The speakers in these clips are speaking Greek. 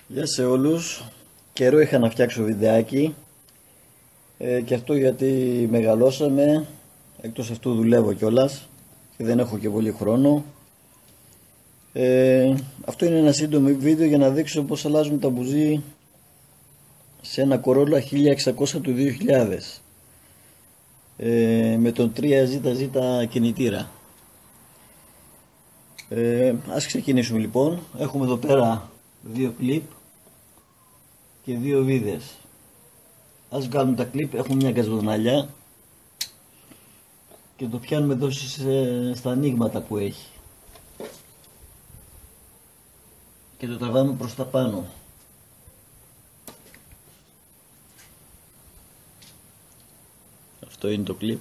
Γεια σε όλους. Καιρό είχα να φτιάξω βιντεάκι και αυτό γιατί μεγαλώσαμε, εκτός αυτού δουλεύω κιόλας και δεν έχω και πολύ χρόνο. Αυτό είναι ένα σύντομο βίντεο για να δείξω πως αλλάζουν τα μπουζί σε ένα Corolla 1600 του 2000 με τον 3ZZ κινητήρα. Ας ξεκινήσουμε λοιπόν. Έχουμε εδώ πέρα δύο κλιπ και δύο βίδες. Ας βγάλουμε τα κλιπ. Έχουμε μια γκαζοναλιά και το πιάνουμε εδώ στα ανοίγματα που έχει και το τραβάμε προς τα πάνω. Αυτό είναι το κλιπ.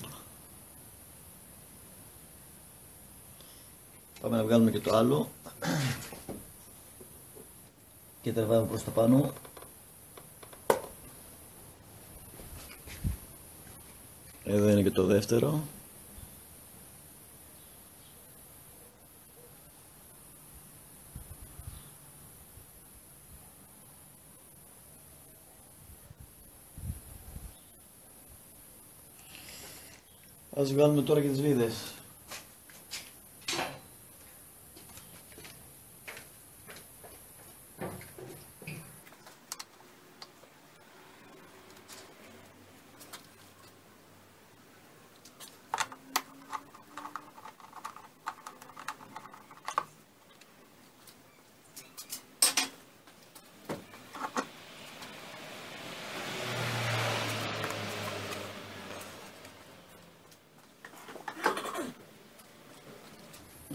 Πάμε να βγάλουμε και το άλλο και τραβάμε προς τα πάνω. Εδώ είναι και το δεύτερο. Ας βγάλουμε τώρα και τις βίδες.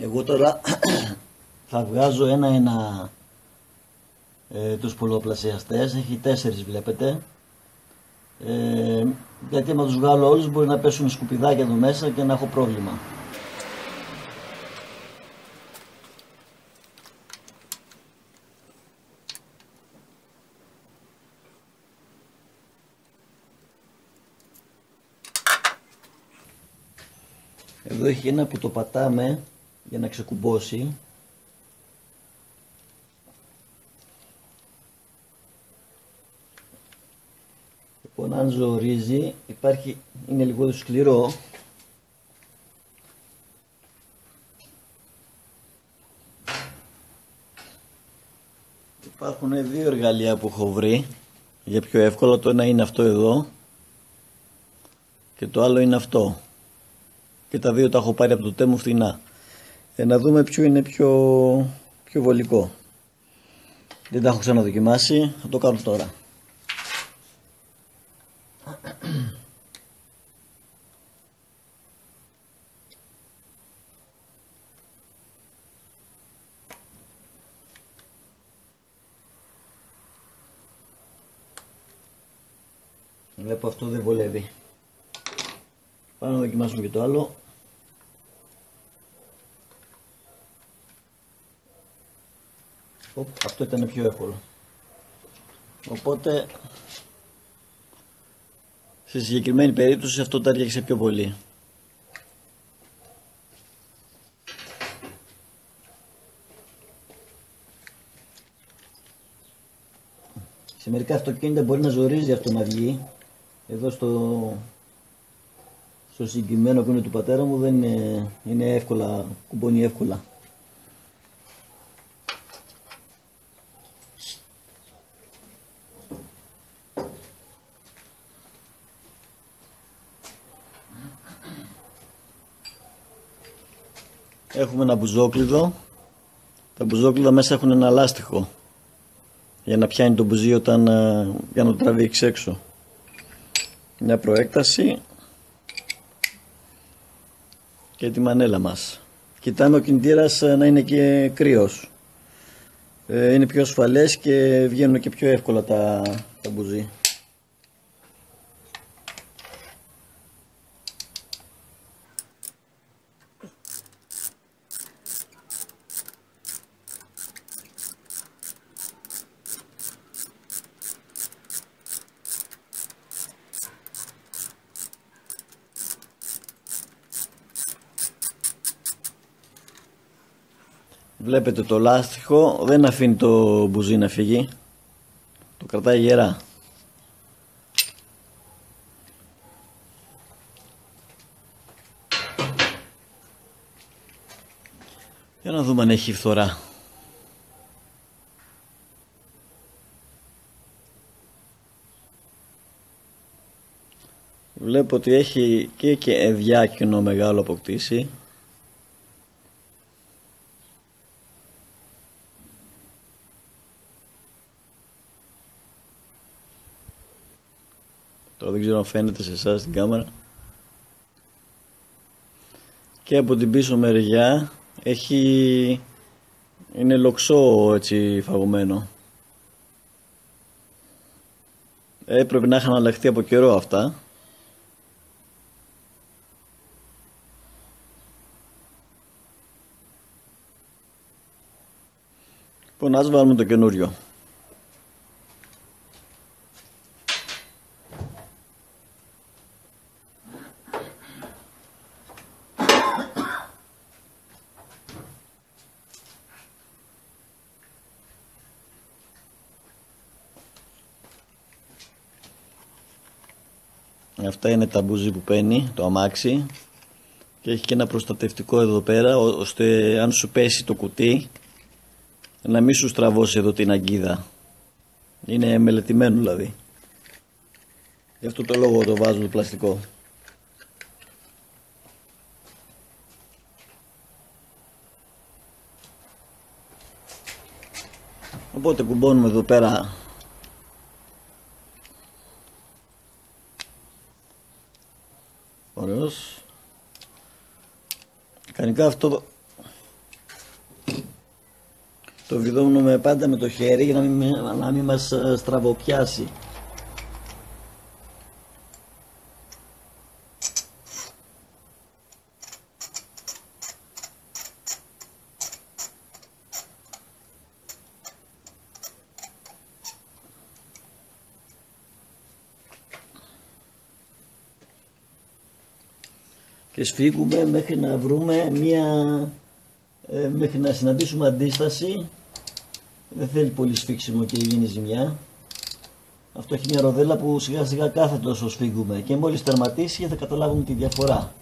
Εγώ τώρα θα βγάζω ένα τους πολλαπλασιαστές, έχει 4 βλέπετε, γιατί άμα τους βγάλω όλους μπορεί να πέσουν σκουπιδάκια εδώ μέσα και να έχω πρόβλημα. Εδώ έχει ένα που το πατάμε για να ξεκουμπώσει. Λοιπόν, αν ζορίζει, είναι λίγο σκληρό. Υπάρχουν δύο εργαλεία που έχω βρει για πιο εύκολο. Το ένα είναι αυτό εδώ και το άλλο είναι αυτό. Και τα δύο τα έχω πάρει από το Τέμου φθηνά. Να δούμε ποιο είναι πιο βολικό. Δεν τα έχω ξαναδοκιμάσει, θα το κάνω τώρα. Βλέπω αυτό δεν βολεύει. Πάμε να δοκιμάσουμε και το άλλο. Αυτό ήταν πιο εύκολο. Οπότε στη συγκεκριμένη περίπτωση αυτό τα άρχισε πιο πολύ. Σε μερικά αυτοκίνητα μπορεί να ζορίζει αυτό να βγει. Εδώ στο συγκεκριμένο που είναι του πατέρα μου δεν είναι εύκολα, κουμπώνει εύκολα. Έχουμε ένα μπουζόκλειδο. Τα μπουζόκλειδα μέσα έχουν ένα λάστιχο για να πιάνει το μπουζί για να το τραβήξει έξω. Μια προέκταση και τη μανέλα μας. Κοιτάμε ο κινητήρας να είναι και κρύος. Είναι πιο ασφαλές και βγαίνουν και πιο εύκολα τα μπουζί. Βλέπετε το λάστιχο δεν αφήνει το μπουζί να φύγει. κρατάει γερά. Για να δούμε αν έχει φθορά. Βλέπω ότι έχει και ευδιάκινο μεγάλο αποκτήσει. Τώρα δεν ξέρω αν φαίνεται σε εσάς στην κάμερα. Και από την πίσω μεριά είναι λοξό έτσι φαγωμένο. Έπρεπε να είχαν αλλάχθει από καιρό αυτά. Λοιπόν, ας βάλουμε το καινούριο. Αυτά είναι τα μπουζί που παίρνει το αμάξι και έχει και ένα προστατευτικό εδώ πέρα, ώστε αν σου πέσει το κουτί να μην σου στραβώσει εδώ την αγκίδα. Είναι μελετημένο δηλαδή. Γι' αυτό το λόγο το βάζω το πλαστικό. Οπότε κουμπώνουμε εδώ πέρα ωραίος. Κανονικά αυτό το βιδώνουμε πάντα με το χέρι για να μην μας στραβοπιάσει. Και σφίγγουμε μέχρι να βρούμε μέχρι να συναντήσουμε αντίσταση. Δεν θέλει πολύ σφίξιμο και γίνει ζημιά. Αυτό έχει μια ροδέλα που σιγά σιγά κάθεται όσο σφίγγουμε και μόλις τερματίσει θα καταλάβουμε τη διαφορά,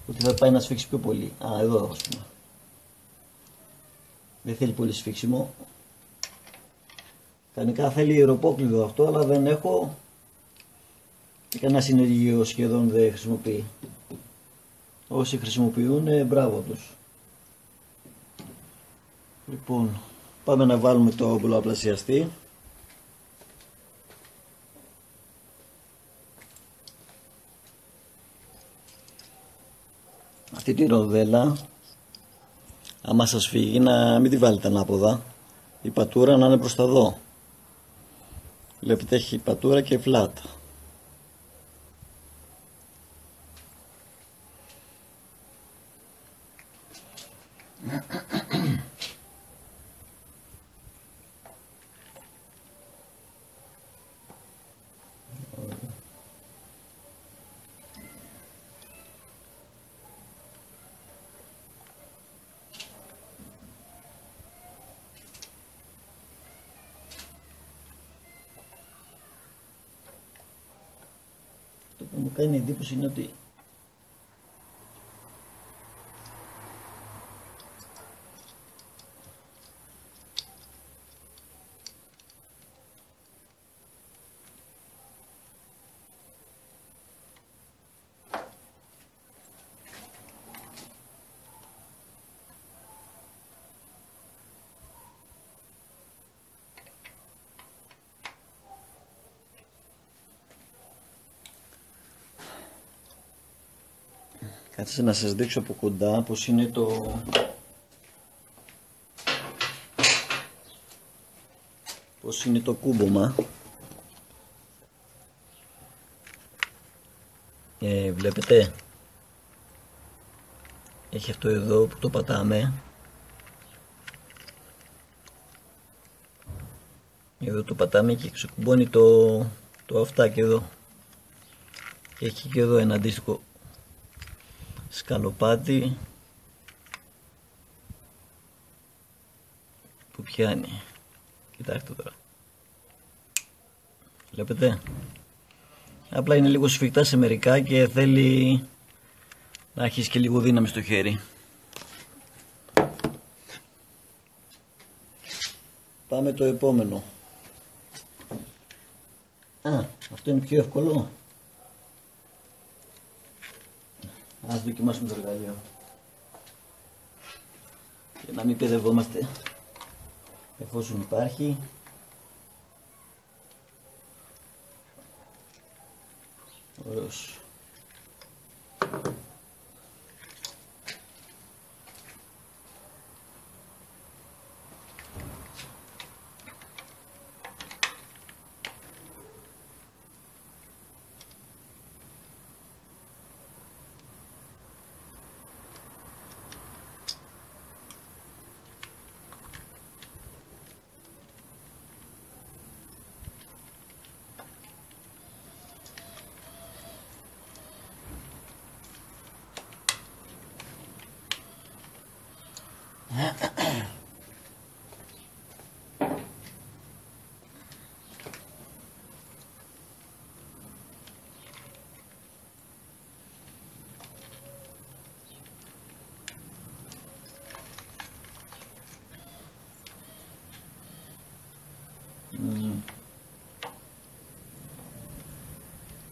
ότι θα πάει να σφίξει πιο πολύ. Εδώ ας πούμε. Δεν θέλει πολύ σφίξιμο. Κανονικά θέλει ιεροπόκλειδο αυτό, αλλά δεν έχω και κανένα συνεργείο σχεδόν δεν χρησιμοποιεί. Όσοι χρησιμοποιούν, μπράβο τους. Λοιπόν, πάμε να βάλουμε το πολλαπλασιαστή. Αυτή τη ροδέλα, άμα σας φύγει, να μην τη βάλετε ανάποδα. Η πατούρα να είναι προς τα εδώ. Βλέπετε έχει πατούρα και flat. Το που μου κάνει εντύπωση είναι ότι κάτσε να σας δείξω από κοντά πως είναι το κούμπομα. Βλέπετε, έχει αυτό εδώ που το πατάμε, εδώ το πατάμε και ξεκουμπώνει το αυτάκι εδώ, και έχει και εδώ ένα αντίστοιχο σκαλοπάτι που πιάνει. Κοιτάξτε τώρα. Βλέπετε. Απλά είναι λίγο σφιχτά σε μερικά και θέλει να έχεις και λίγο δύναμη στο χέρι. Πάμε το επόμενο. Αυτό είναι πιο εύκολο. Ας δοκιμάσουμε το εργαλείο. Για να μην παιδευόμαστε. Εφόσον υπάρχει. Ωραίος.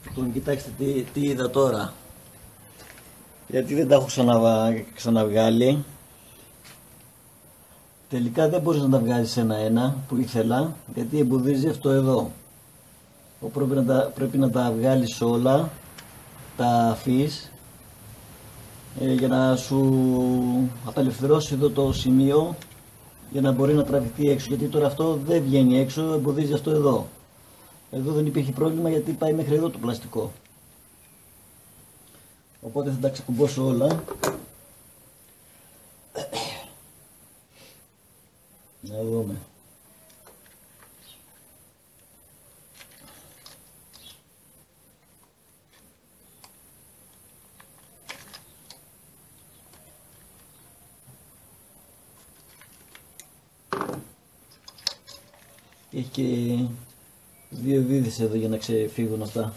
Λοιπόν, κοιτάξτε τι είδα τώρα. Γιατί δεν τα έχω ξαναβγάλει. Τελικά δεν μπορείς να τα βγάλεις ένα-ένα που ήθελα, γιατί εμποδίζει αυτό εδώ. Πρέπει να τα βγάλεις όλα, τα αφείς, για να σου απελευθερώσει εδώ το σημείο, για να μπορεί να τραβηχτεί έξω, γιατί τώρα αυτό δεν βγαίνει έξω, εμποδίζει αυτό εδώ. Εδώ δεν υπήρχε πρόβλημα γιατί πάει μέχρι εδώ το πλαστικό. Οπότε θα τα ξεκουμπώσω όλα. Να δούμε. Έχει και δύο βίδες εδώ για να ξεφύγουν αυτά.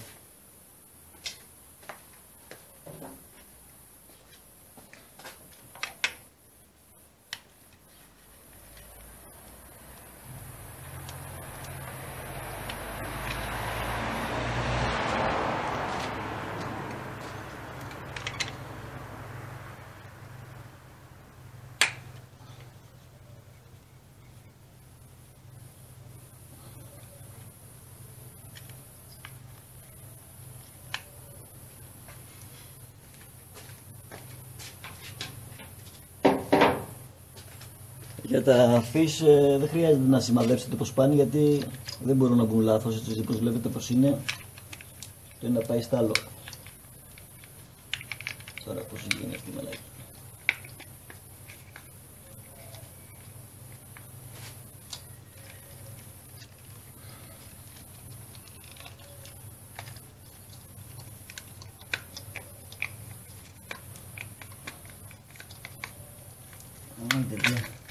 Για τα fish δεν χρειάζεται να σημαδέψετε πως πάνε, γιατί δεν μπορούν να μπουν λάθος, έτσι όπως βλέπετε πως είναι. Το ένα πάει στ' άλλο. Τώρα πως γίνει αυτή η μαλάκη.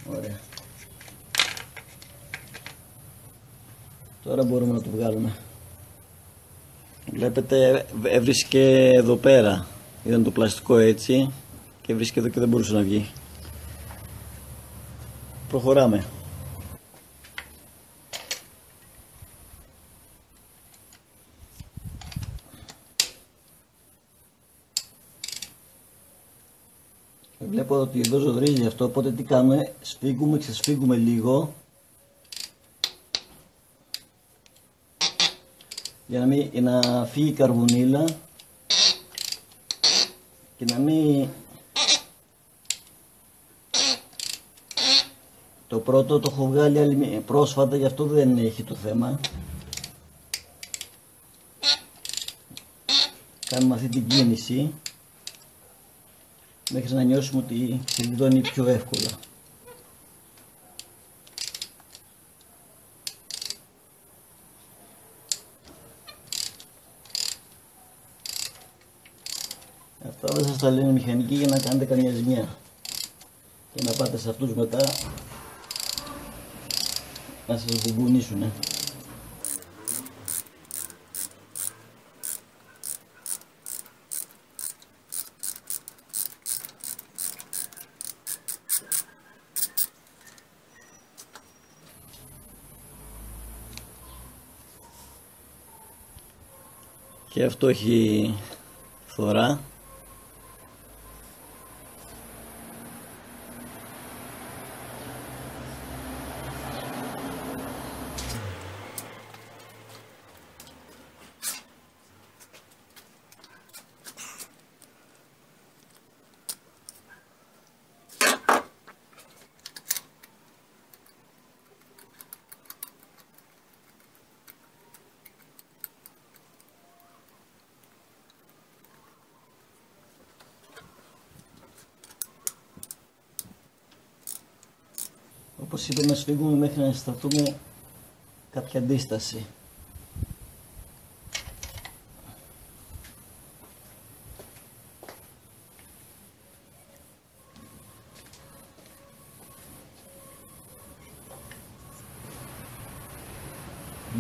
Ωραία. Τώρα μπορούμε να το βγάλουμε. Βλέπετε, έβρισκε εδώ πέρα. Ήταν το πλαστικό έτσι και βρίσκεται εδώ και δεν μπορούσε να βγει. Προχωράμε. Βλέπω ότι εδώ ζωδρίζει αυτό, οπότε τι κάνουμε, σφίγγουμε, ξεσφίγγουμε λίγο για να φύγει η καρβουνίλα και να μην... Το πρώτο το έχω βγάλει πρόσφατα, γι' αυτό δεν έχει το θέμα. Κάνουμε αυτή την κίνηση μέχρι να νιώσουμε ότι ξελιδώνει πιο εύκολα. Αυτά δεν σας τα λένε μηχανικοί για να κάνετε καμιά ζημιά και να πάτε σε αυτούς μετά να σας μπουμπουνίσουνε. Και αυτό έχει φθορά. Όπως είπε, να σφίγγουμε μέχρι να αισθανθούμε κάποια αντίσταση.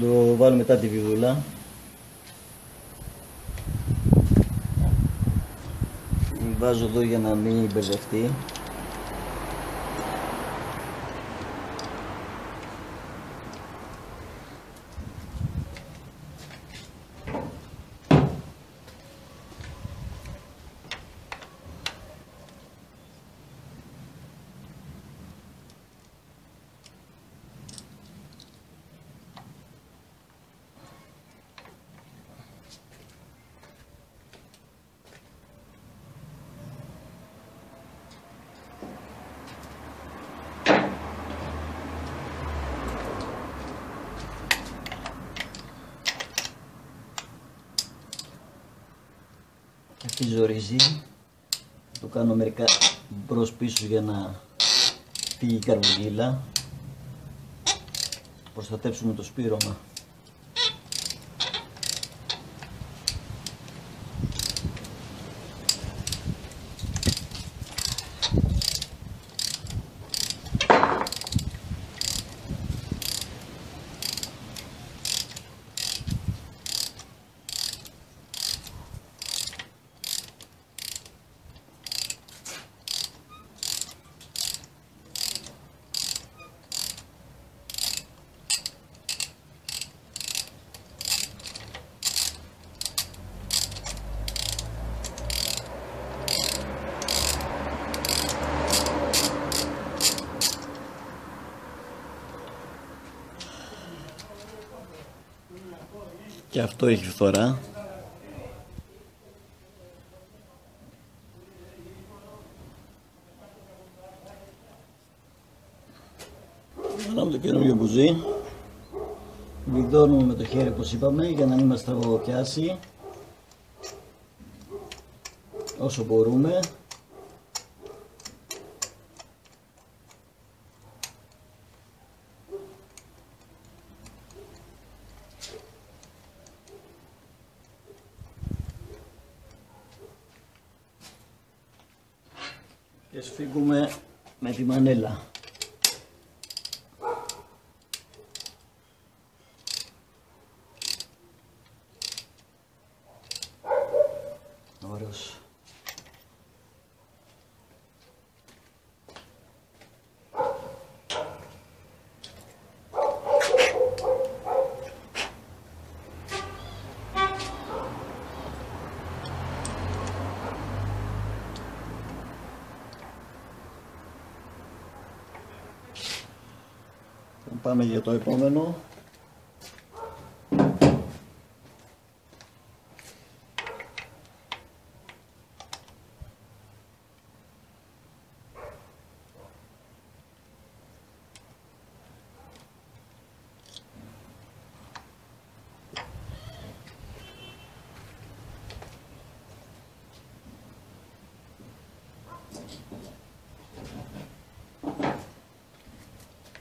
Το βάλω μετά τη βιδούλα. Βάζω εδώ για να μην μπερδευτεί. Αυτή ζορίζει, το κάνω μερικά μπρος πίσω για να φύγει η καρβουγίλα, προστατεύσουμε το σπήρωμα. Και αυτό έχει φθορά. Βάλαμε το καινούριο μπουζί. Βιδώνουμε με το χέρι όπως είπαμε για να μην μας τραβοπιάσει όσο μπορούμε. Και σφίγγουμε με τη μανέλα. Ωραίος. Πάμε για το επόμενο.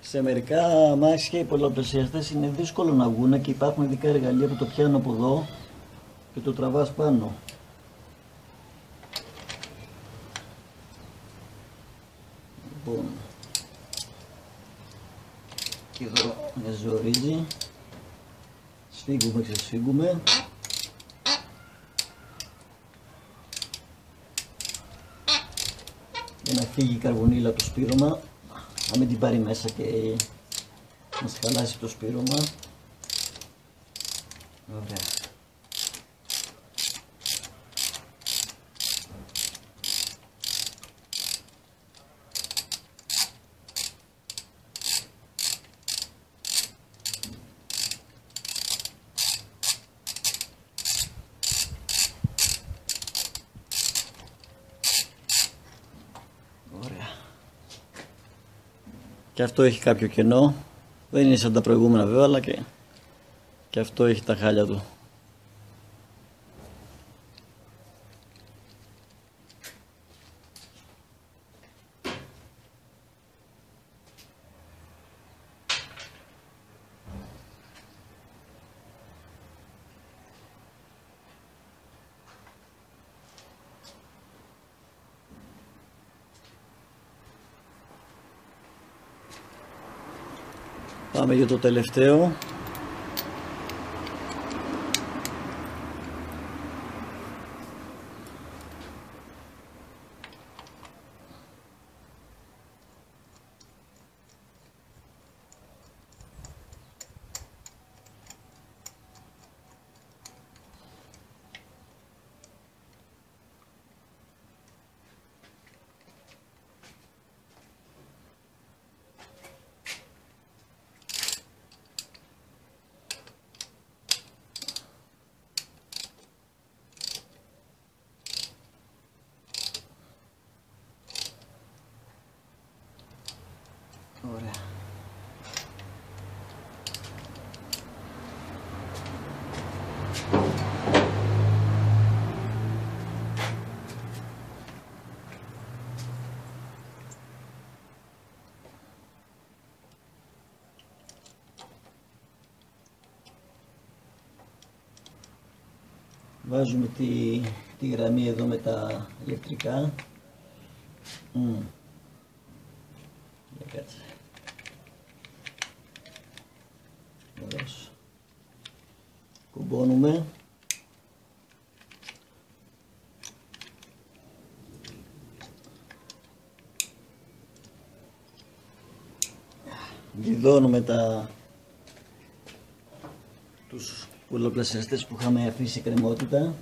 Σε μερικά αμάξια οι πολλαπλασιαστές είναι δύσκολο να βγουν και υπάρχουν ειδικά εργαλεία που το πιάνουν από εδώ και το τραβάς πάνω. Λοιπόν, και εδώ ζορίζει, σφίγγουμε, ξεσφίγγουμε. Για να φύγει η καρβουνίλα από το σπήρωμα, να μην την πάρει μέσα και να σκαλάσει το σπήρωμα. Ωραία. Και αυτό έχει κάποιο κενό. Δεν είναι σαν τα προηγούμενα βέβαια, αλλά και αυτό έχει τα χάλια του. Πάμε για το τελευταίο. Ωραία. Βάζουμε τη γραμμή εδώ με τα ηλεκτρικά. Για κάτσε. Ωραίος. Κουμπώνουμε. Βιδώνουμε τους πολλαπλασιαστές που είχαμε αφήσει κρεμότητα.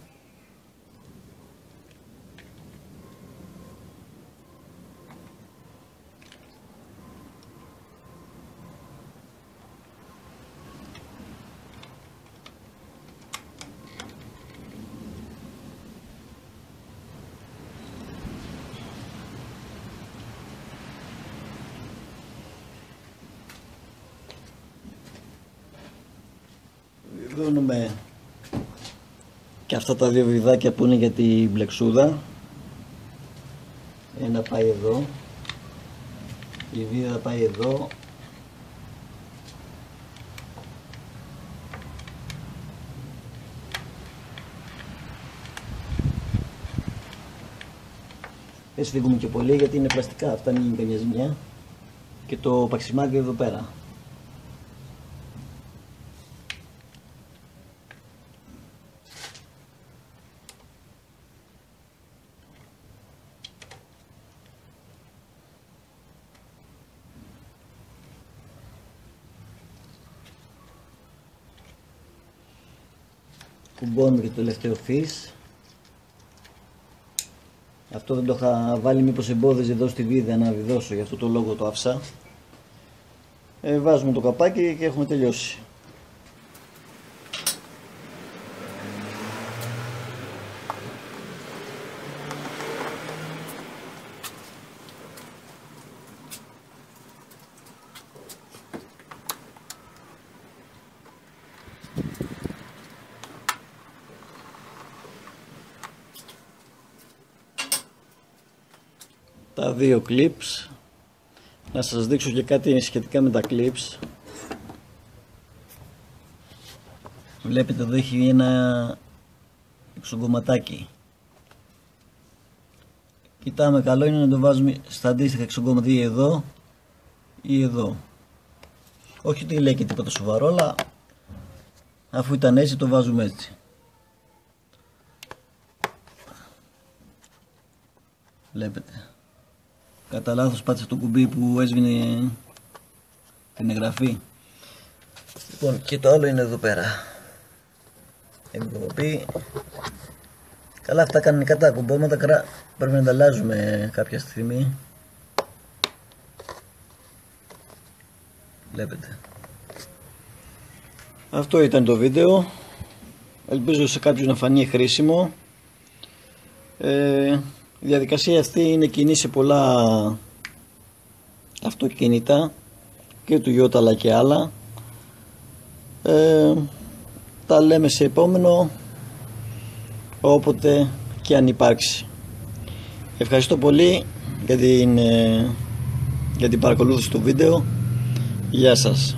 Βιδώνουμε και αυτά τα δύο βιδάκια που είναι για την μπλεξούδα. Ένα πάει εδώ, η βίδα πάει εδώ. Δεν σφίγγουμε και πολύ γιατί είναι πλαστικά, αυτά μην γίνει καμιά ζημιά. Και το παξιμάκι εδώ πέρα. Κουμπώνουμε και το τελευταίο φύς. Αυτό δεν το είχα βάλει, μήπως εμπόδιζε εδώ στη βίδα να βιδώσω, γι' αυτό το λόγο το άφησα. Βάζουμε το καπάκι και έχουμε τελειώσει. Τα δύο clips. Να σας δείξω και κάτι σχετικά με τα clips. Βλέπετε εδώ έχει ένα εξογκωματάκι. Κοιτάμε, καλό είναι να το βάζουμε στα αντίστοιχα εξογκώματα ή εδώ ή εδώ. Όχι ότι λέει και τίποτα σοβαρό, αλλά αφού ήταν έτσι το βάζουμε έτσι. Βλέπετε. Κατά λάθος πάτησα το κουμπί που έσβηνε την εγγραφή. Λοιπόν, και το άλλο είναι εδώ πέρα. Εγγραφή. Καλά, αυτά κανονικά τα κουμπώματα πρέπει να τα αλλάζουμε κάποια στιγμή. Βλέπετε. Αυτό ήταν το βίντεο. Ελπίζω σε κάποιους να φανεί χρήσιμο. Η διαδικασία αυτή είναι κοινή σε πολλά αυτοκίνητα. και του Ιώτα αλλά και άλλα. Τα λέμε σε επόμενο, όποτε και αν υπάρξει. Ευχαριστώ πολύ για την παρακολούθηση του βίντεο. Γεια σας.